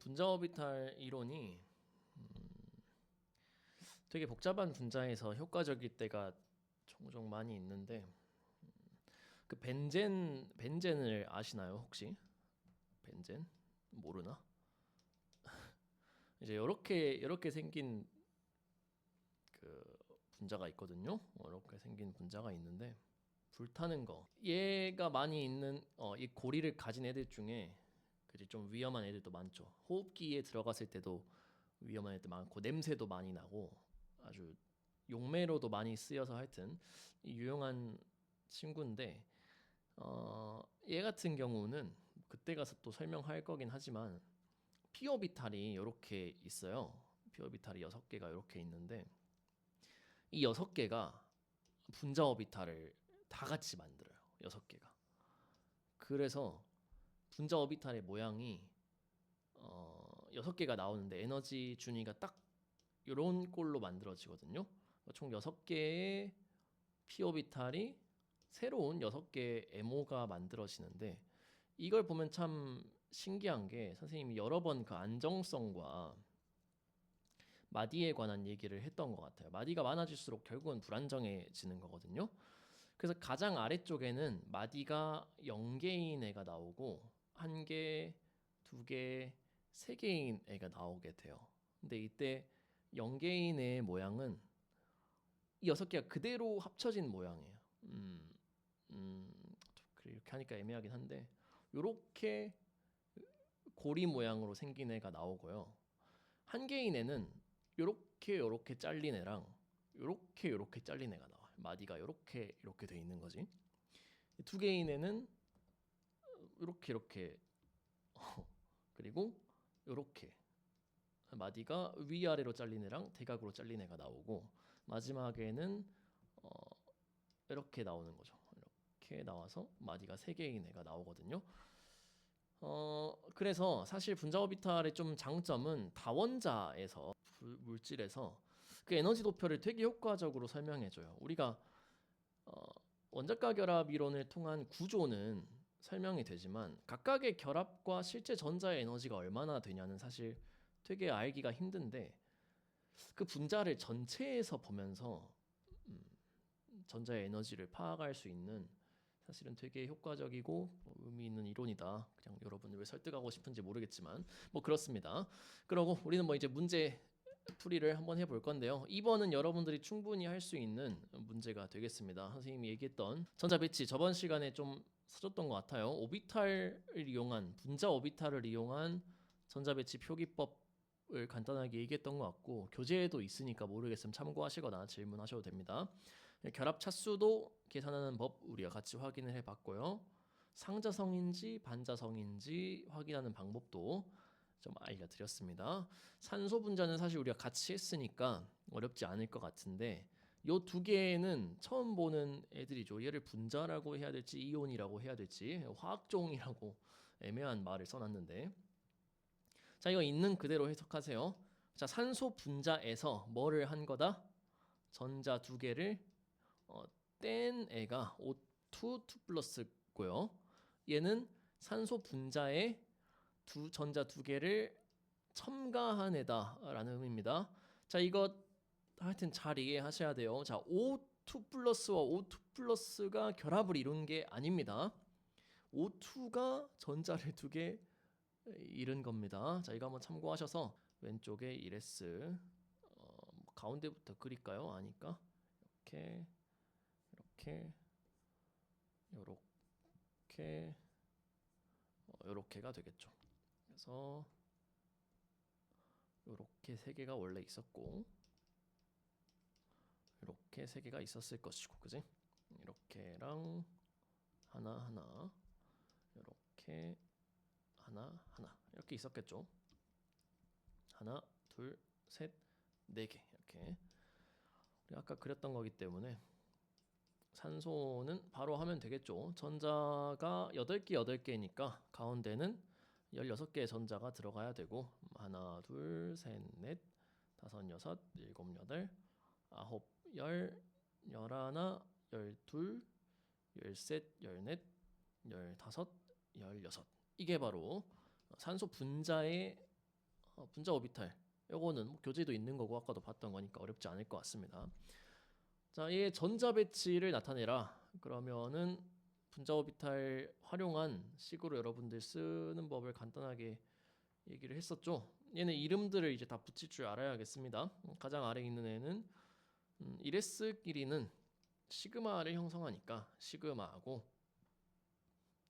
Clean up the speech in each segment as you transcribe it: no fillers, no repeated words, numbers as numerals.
분자 오비탈 이론이 되게 복잡한 분자에서 효과적일 때가 종종 많이 있는데 그 벤젠을 아시나요 혹시? 벤젠 모르나? 이제 이렇게 생긴 그 분자가 있거든요. 이렇게 생긴 분자가 있는데 불타는 거 얘가 많이 있는 이 고리를 가진 애들 중에 그지 좀 위험한 애들도 많죠. 호흡기에 들어갔을 때도 위험한 애들 많고 냄새도 많이 나고 아주 용매로도 많이 쓰여서 하여튼 유용한 친구인데 얘 같은 경우는 그때 가서 또 설명할 거긴 하지만 p 오비탈이 이렇게 있어요. p 오비탈이 6개가 이렇게 있는데 이 6개가 분자 오비탈을 다 같이 만들어요. 6개가. 그래서 분자 오비탈의 모양이 6개가 나오는데 에너지 준위가 딱 이런 꼴로 만들어지거든요. 총 6개의 p 오비탈이 새로운 6개의 MO가 만들어지는데 이걸 보면 참 신기한 게 선생님이 여러 번 그 안정성과 마디에 관한 얘기를 했던 것 같아요. 마디가 많아질수록 결국은 불안정해지는 거거든요. 그래서 가장 아래쪽에는 마디가 0개인 애가 나오고 1개, 2개, 3개인 애가 나오게 돼요. 근데 이때 0개인 애의 모양은 이 6개가 그대로 합쳐진 모양이에요. 이렇게 하니까 애매하긴 한데 이렇게 고리 모양으로 생긴 애가 나오고요. 1개인 애는 요렇게 잘린 애랑 요렇게 잘린 애가 나와요. 마디가 요렇게 돼 있는 거지. 2개인 애는 요렇게 그리고 요렇게 마디가 위아래로 잘린 애랑 대각으로 잘린 애가 나오고 마지막에는 이렇게 나오는 거죠. 이렇게 나와서 마디가 3개인 애가 나오거든요. 그래서 사실 분자 오비탈의 좀 장점은 다원자에서 물질에서 그 에너지 도표를 되게 효과적으로 설명해줘요. 우리가 원자과 결합 이론을 통한 구조는 설명이 되지만 각각의 결합과 실제 전자의 에너지가 얼마나 되냐는 사실 되게 알기가 힘든데 그 분자를 전체에서 보면서 전자의 에너지를 파악할 수 있는 사실은 되게 효과적이고 의미 있는 이론이다. 그냥 여러분을 왜 설득하고 싶은지 모르겠지만 뭐 그렇습니다. 그러고 우리는 뭐 이제 문제 풀이를 한번 해볼 건데요. 2번은 여러분들이 충분히 할 수 있는 문제가 되겠습니다. 선생님이 얘기했던 전자 배치 저번 시간에 좀 써줬던 것 같아요. 오비탈을 이용한 분자 오비탈을 이용한 전자 배치 표기법을 간단하게 얘기했던 것 같고 교재에도 있으니까 모르겠으면 참고하시거나 질문하셔도 됩니다. 결합 차수도 계산하는 법 우리가 같이 확인을 해봤고요. 상자성인지 반자성인지 확인하는 방법도 좀 알려드렸습니다. 산소 분자는 사실 우리가 같이 했으니까 어렵지 않을 것 같은데 요 2개는 처음 보는 애들이죠. 얘를 분자라고 해야 될지 이온이라고 해야 될지 화학종이라고 애매한 말을 써놨는데 자 이거 있는 그대로 해석하세요. 자 산소 분자에서 뭐를 한 거다? 전자 2개를 뗀 애가 O2 플러스고요. 얘는 산소 분자에 전자 2개를 첨가한 애다라는 의미입니다. 자 이거 하여튼 잘 이해하셔야 돼요. 자 O2 플러스와 O2 플러스가 결합을 이룬 게 아닙니다. O2가 전자를 2개 잃은 겁니다. 자 이거 한번 참고하셔서 왼쪽에 1s 가운데부터 그릴까요? 아니까 이렇게 요렇게가 되겠죠. 그래서 요렇게 3개가 원래 있었고 이렇게 3개가 있었을 것이고 그지? 이렇게랑 하나 이렇게 하나 이렇게 있었겠죠. 하나 둘 셋 4개 이렇게 우리 아까 그렸던 거기 때문에 산소는 바로 하면 되겠죠. 전자가 8개니까 가운데는 16개의 전자가 들어가야 되고 하나 둘 셋 넷 다섯 여섯 일곱 여덟 아홉 열 열하나 열둘 열셋 열넷 열다섯 열여섯 이게 바로 산소 분자의 분자 오비탈. 요거는 뭐 교재도 있는 거고 아까도 봤던 거니까 어렵지 않을 것 같습니다. 자, 얘 전자 배치를 나타내라. 그러면은 분자 오비탈 활용한 식으로 여러분들 쓰는 법을 간단하게 얘기를 했었죠. 얘는 이름들을 이제 다 붙일 줄 알아야겠습니다. 가장 아래에 있는 애는 이레스끼리는 시그마를 형성하니까 시그마하고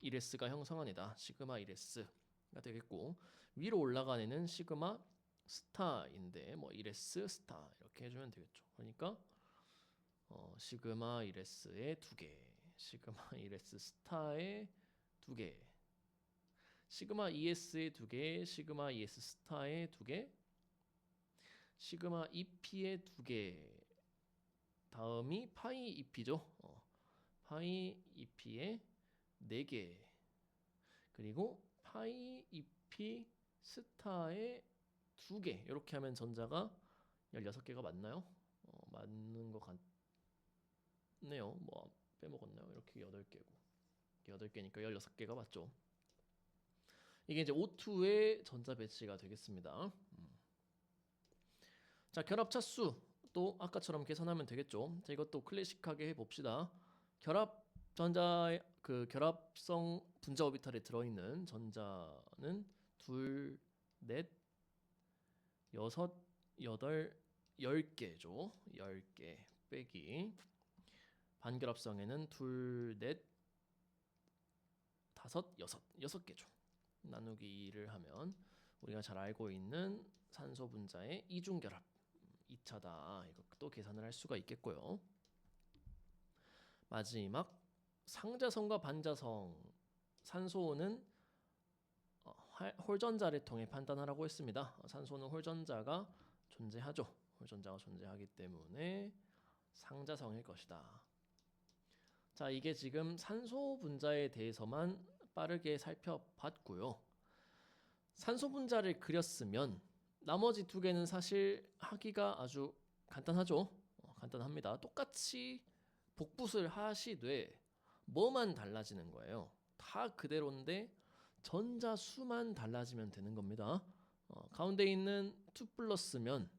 이레스가 형성한 애다. 시그마 이레스가 되겠고, 위로 올라간 애는 시그마 스타인데 뭐 이레스 스타 이렇게 해주면 되겠죠. 그러니까 시그마 이레스의 2개, 시그마 이레스 스타의 2개, 시그마 ES의 2개, 시그마 ES 스타의 2개, 시그마 EP의 2개, 다음이 파이 EP죠. 파이 EP의 4개, 그리고 파이 EP 스타의 2개. 이렇게 하면 전자가 16개가 맞나요? 맞는 것 같네요. 뭐 빼먹었나요? 이렇게 8개고 8개니까 16개가 맞죠. 이게 이제 O2의 전자 배치가 되겠습니다. 자, 결합 차수 또 아까처럼 계산하면 되겠죠. 자, 이것도 클래식하게 해봅시다. 결합성 분자 오비탈에 들어있는 전자는 2, 4, 6, 8, 10개죠. 10개 빼기 반결합성에는 2, 4, 5, 6개죠. 나누기 2를 하면 우리가 잘 알고 있는 산소 분자의 이중결합 2차다. 이것도 계산을 할 수가 있겠고요. 마지막 상자성과 반자성. 산소는 홀전자를 통해 판단하라고 했습니다. 산소는 홀전자가 존재하죠. 홀전자가 존재하기 때문에 상자성일 것이다. 자, 이게 지금 산소 분자에 대해서만 빠르게 살펴봤고요. 산소 분자를 그렸으면 나머지 2개는 사실 하기가 아주 간단하죠. 간단합니다. 똑같이 복붙을 하시되 뭐만 달라지는 거예요. 다 그대로인데 전자 수만 달라지면 되는 겁니다. 가운데 있는 2+면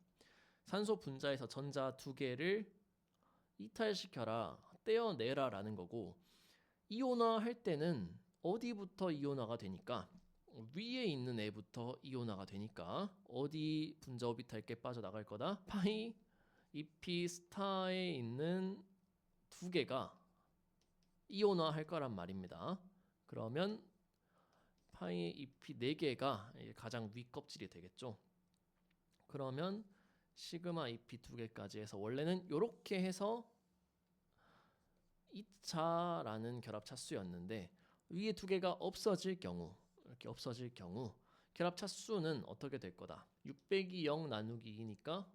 산소 분자에서 전자 2개를 이탈시켜라, 떼어내라 라는 거고, 이온화 할 때는 어디부터 이온화가 되니까 위에 있는 애부터 이온화가 되니까 어디 분자 오비탈 게 빠져나갈 거다? 파이 EP 스타에 있는 2개가 이온화 할 거란 말입니다. 그러면 파이 EP 4개가 가장 위 껍질이 되겠죠. 그러면 시그마 EP 2개까지 해서 원래는 이렇게 해서 2차라는 결합 차수였는데 위에 2개가 없어질 경우, 이렇게 없어질 경우 결합 차수는 어떻게 될 거다? 6 빼기 0 나누기 2니까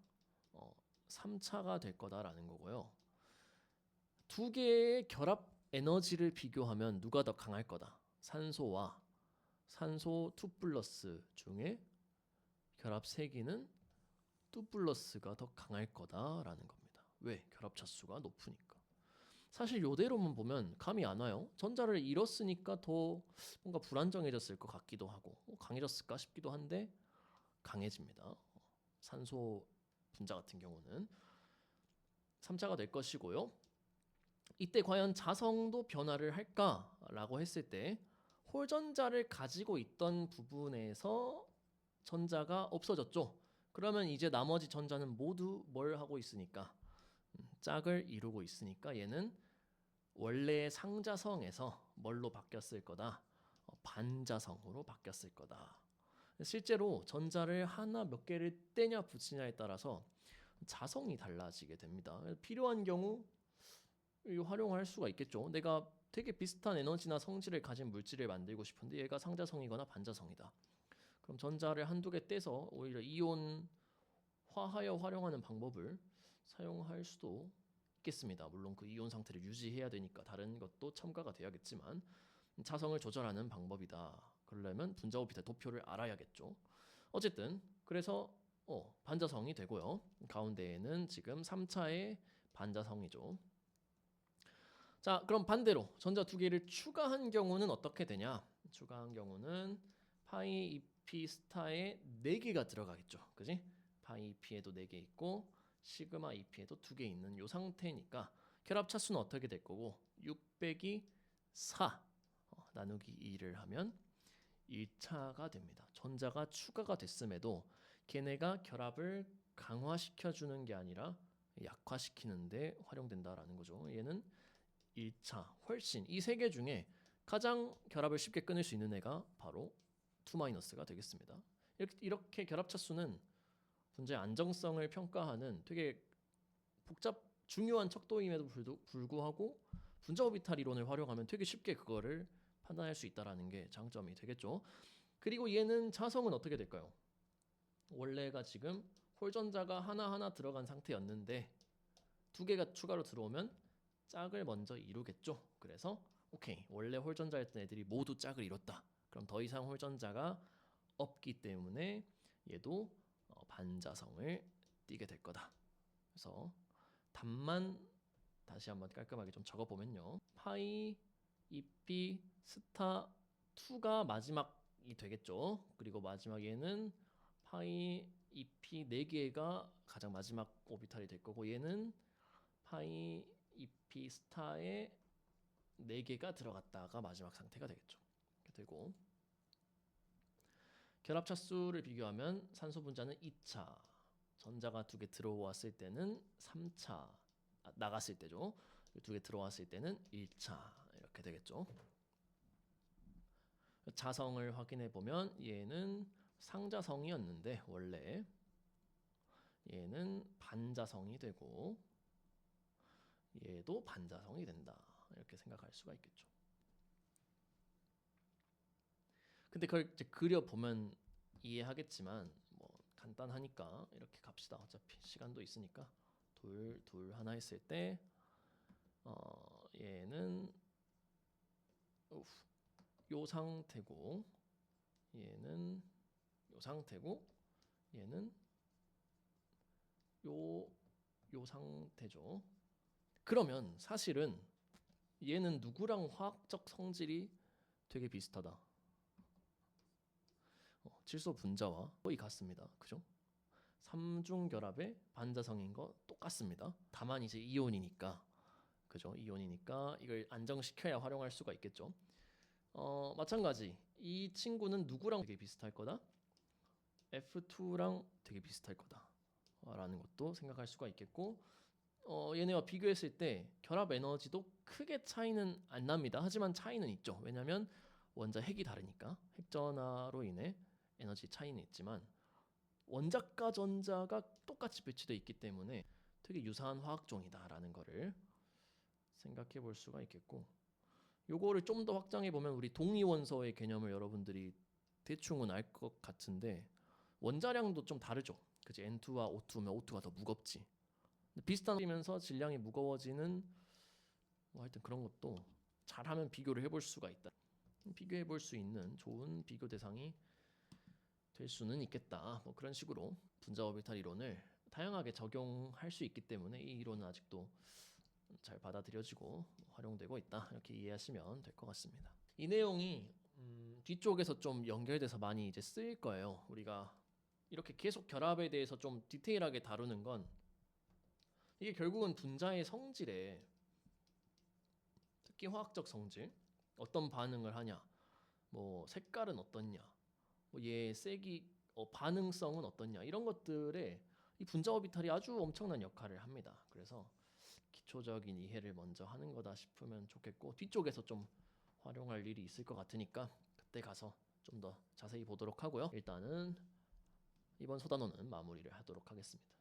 3차가 될 거다라는 거고요. 2개의 결합 에너지를 비교하면 누가 더 강할 거다? 산소와 산소 2+ 중에 결합 세기는 2+가 더 강할 거다라는 겁니다. 왜? 결합 차수가 높으니까. 사실 요대로만 보면 감이 안 와요. 전자를 잃었으니까 더 뭔가 불안정해졌을 것 같기도 하고 강해졌을까 싶기도 한데 강해집니다. 산소 분자 같은 경우는 3차가 될 것이고요. 이때 과연 자성도 변화를 할까라고 했을 때 홀전자를 가지고 있던 부분에서 전자가 없어졌죠. 그러면 이제 나머지 전자는 모두 뭘 하고 있으니까 짝을 이루고 있으니까 얘는 원래의 상자성에서 뭘로 바뀌었을 거다? 반자성으로 바뀌었을 거다. 실제로 전자를 하나 몇 개를 떼냐 붙이냐에 따라서 자성이 달라지게 됩니다. 필요한 경우 활용할 수가 있겠죠. 내가 되게 비슷한 에너지나 성질을 가진 물질을 만들고 싶은데 얘가 상자성이거나 반자성이다. 그럼 전자를 한두 개 떼서 오히려 이온화하여 활용하는 방법을 사용할 수도 있겠습니다. 물론 그 이온 상태를 유지해야 되니까 다른 것도 첨가가 돼야겠지만 자성을 조절하는 방법이다. 그러려면 분자 오비탈 도표를 알아야겠죠. 어쨌든 그래서 반자성이 되고요. 가운데에는 지금 3차의 반자성이죠. 자, 그럼 반대로 전자 2개를 추가한 경우는 어떻게 되냐? 추가한 경우는 파이 EP 스타에 4개가 들어가겠죠. 그지? 파이 EP에도 4개 있고 시그마 EP에도 2개 있는 요 상태니까 결합 차수는 어떻게 될 거고 6 빼기 4 나누기 2를 하면 1차가 됩니다. 전자가 추가가 됐음에도 걔네가 결합을 강화시켜 주는 게 아니라 약화시키는데 활용된다라는 거죠. 얘는 1차 훨씬 이 세 개 중에 가장 결합을 쉽게 끊을 수 있는 애가 바로 2-가 되겠습니다. 이렇게 결합 차수는 분자의 안정성을 평가하는 되게 중요한 척도임에도 불구하고 분자 오비탈 이론을 활용하면 되게 쉽게 그거를 판단할 수 있다라는 게 장점이 되겠죠. 그리고 얘는 자성은 어떻게 될까요? 원래가 지금 홀전자가 하나하나 들어간 상태였는데 2개가 추가로 들어오면 짝을 먼저 이루겠죠. 그래서 오케이, 원래 홀전자였던 애들이 모두 짝을 이뤘다. 그럼 더 이상 홀전자가 없기 때문에 얘도 반자성을 띠게 될 거다. 그래서 답만 다시 한번 깔끔하게 좀 적어보면요. 파이 EP 스타 2가 마지막이 되겠죠. 그리고 마지막에는 파이 EP 4개가 가장 마지막 오비탈이 될 거고 얘는 파이 EP 스타에 4개가 들어갔다가 마지막 상태가 되겠죠. 이렇게 되고 결합 차수를 비교하면 산소 분자는 2차, 전자가 2개 들어왔을 때는 3차, 나갔을 때죠. 2개 들어왔을 때는 1차 이렇게 되겠죠. 자성을 확인해 보면 얘는 상자성이었는데 원래 얘는 반자성이 되고 얘도 반자성이 된다. 이렇게 생각할 수가 있겠죠. 근데 그걸 이제 그려보면 이해하겠지만 뭐 간단하니까 이렇게 갑시다. 어차피 시간도 있으니까 둘 하나 했을 때 얘는 요 상태고 얘는 요 상태고 얘는 요 상태죠. 그러면 사실은 얘는 누구랑 화학적 성질이 되게 비슷하다. 질소 분자와 거의 같습니다. 그죠? 삼중 결합의 반자성인 거 똑같습니다. 다만 이제 이온이니까, 그죠? 이온이니까 이걸 안정시켜야 활용할 수가 있겠죠. 마찬가지. 이 친구는 누구랑 되게 비슷할 거다? F2랑 되게 비슷할 거다. 라는 것도 생각할 수가 있겠고, 얘네와 비교했을 때 결합 에너지도 크게 차이는 안 납니다. 하지만 차이는 있죠. 왜냐하면 원자 핵이 다르니까 핵전하로 인해 에너지 차이는 있지만 원자과 전자가 똑같이 배치되어 있기 때문에 되게 유사한 화학종이다라는 거를 생각해 볼 수가 있겠고, 요거를 좀 더 확장해 보면 우리 동위원소의 개념을 여러분들이 대충은 알 것 같은데 원자량도 좀 다르죠. 그치? N2와 O2면 O2가 더 무겁지. 비슷하면서 질량이 무거워지는 뭐 하여튼 그런 것도 잘하면 비교를 해볼 수가 있다. 비교해 볼 수 있는 좋은 비교 대상이 될 수는 있겠다. 뭐 그런 식으로 분자 오비탈 이론을 다양하게 적용할 수 있기 때문에 이 이론은 아직도 잘 받아들여지고 활용되고 있다. 이렇게 이해하시면 될 것 같습니다. 이 내용이 뒤쪽에서 좀 연결돼서 많이 이제 쓰일 거예요. 우리가 이렇게 계속 결합에 대해서 좀 디테일하게 다루는 건 이게 결국은 분자의 성질에 특히 화학적 성질, 어떤 반응을 하냐, 뭐 색깔은 어떻냐, 뭐얘 세기, 반응성은 어떻냐 이런 것들에 이 분자 오비탈이 아주 엄청난 역할을 합니다. 그래서 기초적인 이해를 먼저 하는 거다 싶으면 좋겠고 뒤쪽에서 좀 활용할 일이 있을 것 같으니까 그때 가서 좀 더 자세히 보도록 하고요. 일단은 이번 소단원은 마무리를 하도록 하겠습니다.